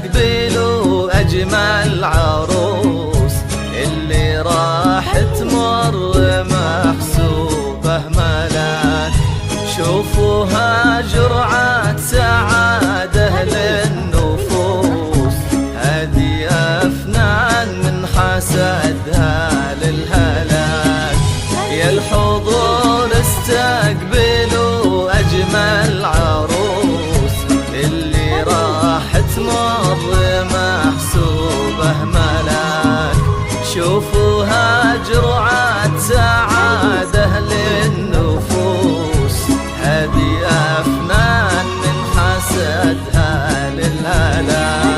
استقبلوا أجمل عروس اللي راح تمر محسوبة ملاك. شوفوها جرعة سعادة للنفوس، هذه أفنان من حسدها للهلاك. يا الحضور استقبلوا أجمل عروس اللي راح تمر محسوبة ملاك. شوفوها جرعة سعادة للنفوس، هذه أفنان من حسدها للهلاك.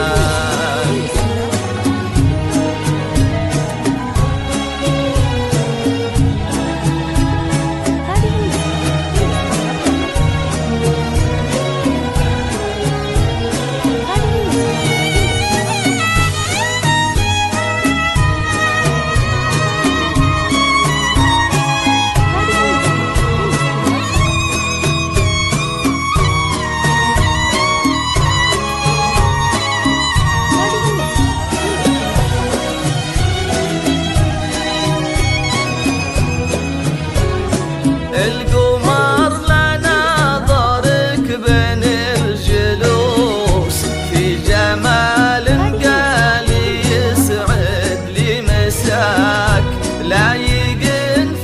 القمر لنا ضارك بين الجلوس، في جمال قال يسعد لي مساك. لايق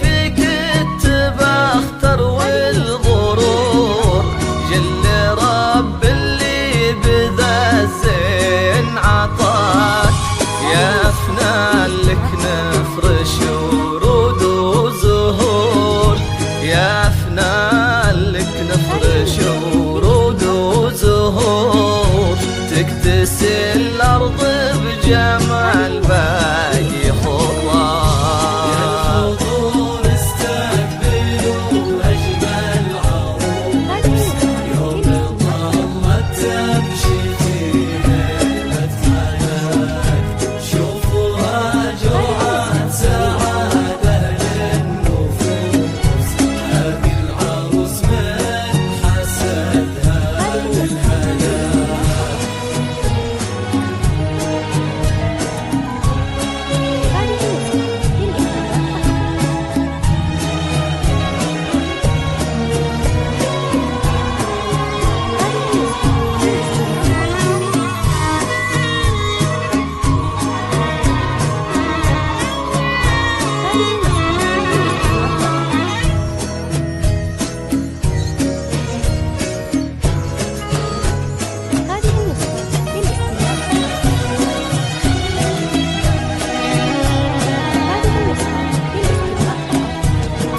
فيك التبختر والغرور، جل رب اللي بذا الزين عطاك. يا أفنان لك نفرش ورود وزهور، يا أفنان لك نفرش ورود وزهور. تكتسي الأرض بجمال باقي خضار. يا الحضور استقبلوا أجمل عروس، يوم ظلت تمشي في ليلة هلاك. شوفوها جرعة سعادة للنفوس، هذه العروس من حسدها للهلاك.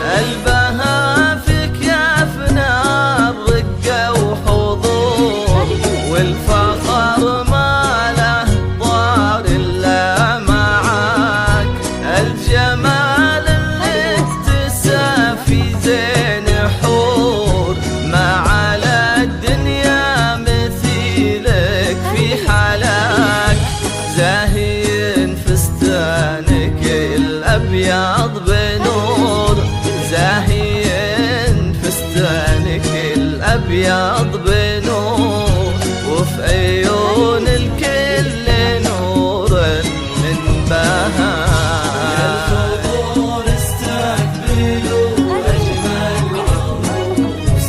قلبها فيك يا أفنان رقة وحضور، والفخر ما له ضار إلا معاك. الجمال اللي اكتسى في زين حور، ما على الدنيا مثيلك في حلاك. زاهين فستانك الأبيض بنور، زاهين فستانك الأبيض بنور. وفي عيون الكل نور من بهاء. يا الحضور استقبلوا أجمل عروس،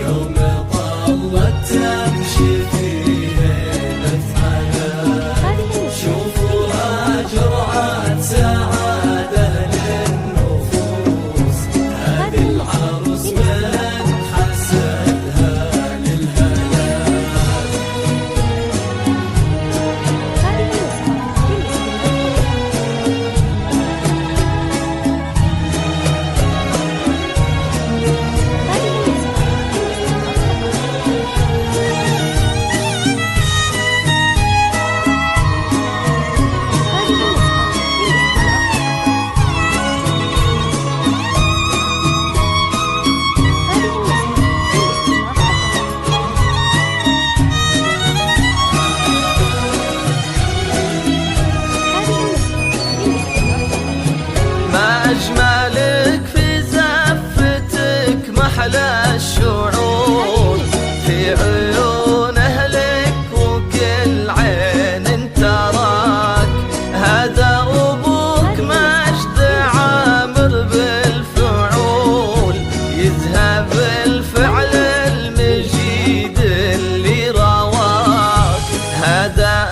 يوم ظلت تمشي في ليلة هلاك. شوفوها جرعة سعادة للنفوس، هذه العروس من حسدها للهلاك. أجملك في زفتك محلى الشعور، في عيون أهلك وكل عين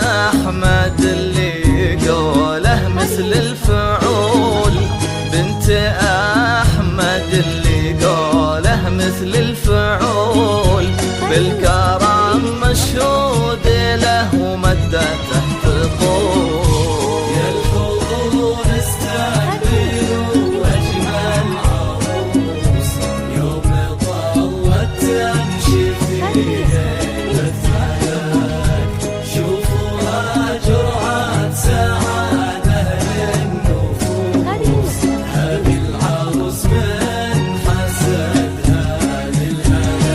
أحمد اللي قوله مثل الفعول، بنت أحمد اللي قوله مثل الفعول، بالكرم مشهود له ومدته تقول. يا الحضور استقبلوا أجمل عروس، يوم طلت تمشي فيه الفلك، شوفوها جرعة سعادة للنفوس، هذه العروس من حسدها للهلاك.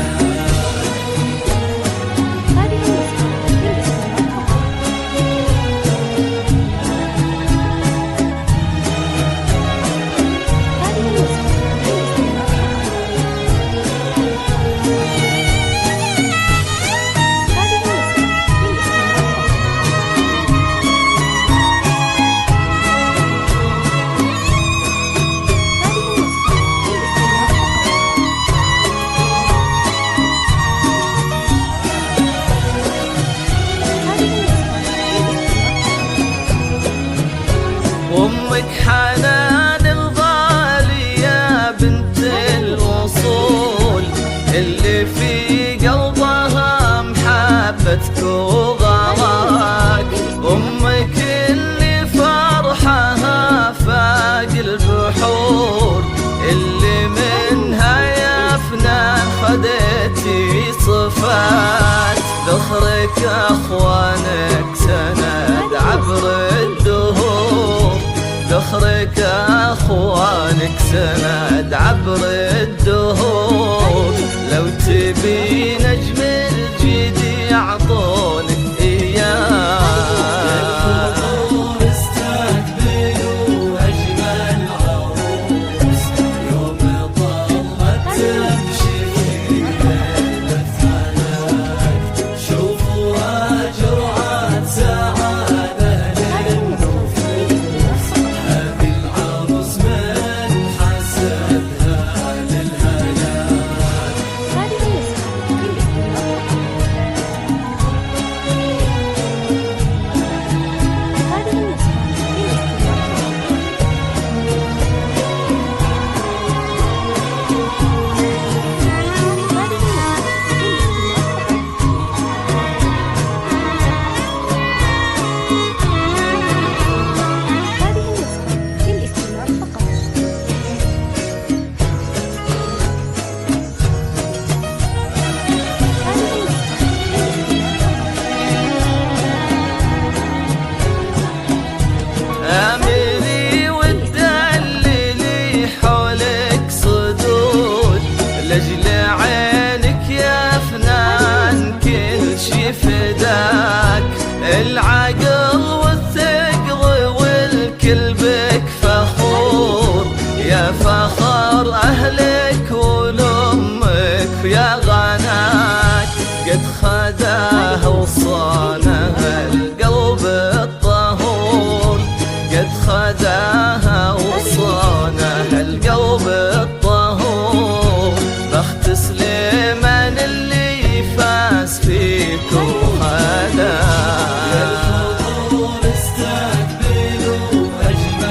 أمك حنان الغالية بنت الأصول، اللي في قلبها محبتك وغلاك، أمك اللي فرحها فاق البحور، اللي منها يا فنان خديتي صفات، ذخرك أخوانك سند عبر الدهور، ذخرك أخوانك سند عبر الدهور، لو تبي نجم الجدي يعطونك إياه. الحضور استقبلوا أجمل عروس، يوم طلت تمشي فيه الفلك، شوفوها جرعة سعادة للنفوس، هذه العروس من حسدها للهلاك. أمري وتدللي حولك صدود، لأجل عينك يا فنان كل شي فداك، العقل والثقل والكل بك فخور، يا فخر أهلك ولأمك يا غناك، قد خداها وصانها القلب الطهور، قد خداها وصانها القلب الطهور، بخت سليمان اللي فاز فيك وخداك. يا الحضور استقبلوا أجمل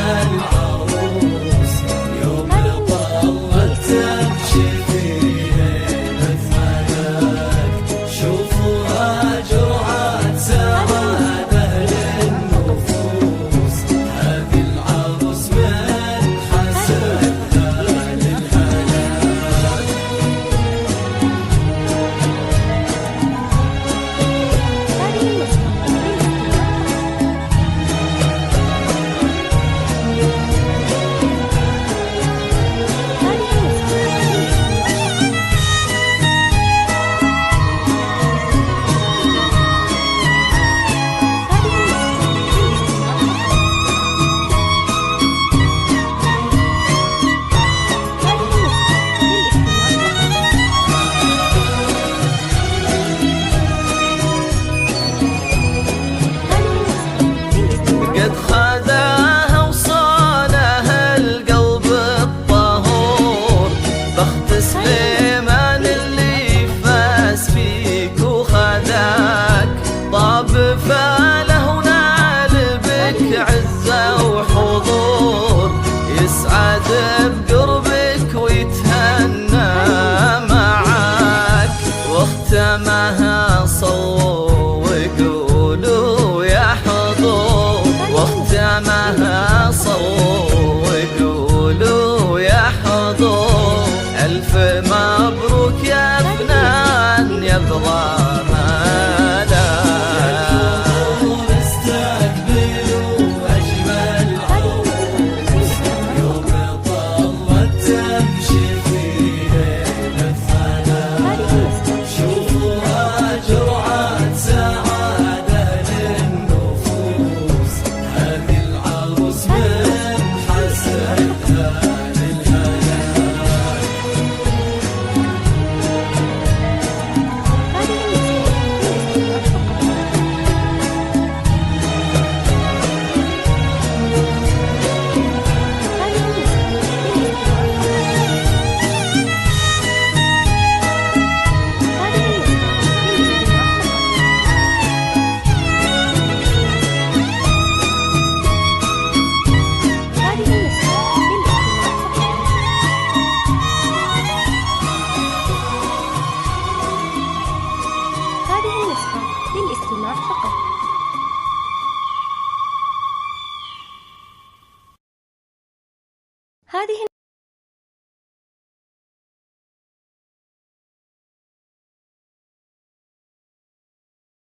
صوت وقولوا يا حضور ألف مبروك يا فنان يا ظلام للاستماع فقط.